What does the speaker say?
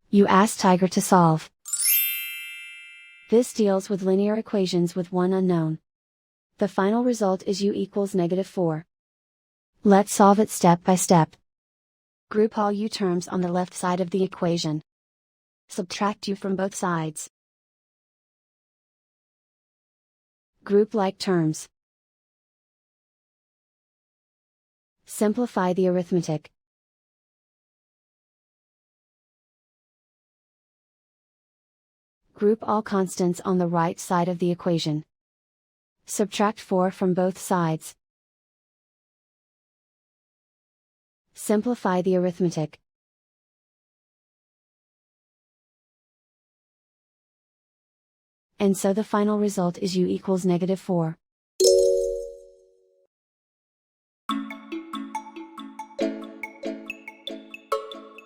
You ask Tiger to solve. This deals with linear equations with one unknown. The final result is u equals -4. Let's solve it step by step. Group all u terms on the left side of the equation. Subtract u from both sides. Group like terms. Simplify the arithmetic. Group all constants on the right side of the equation. Subtract 4 from both sides. Simplify the arithmetic. And so the final result is u equals -4.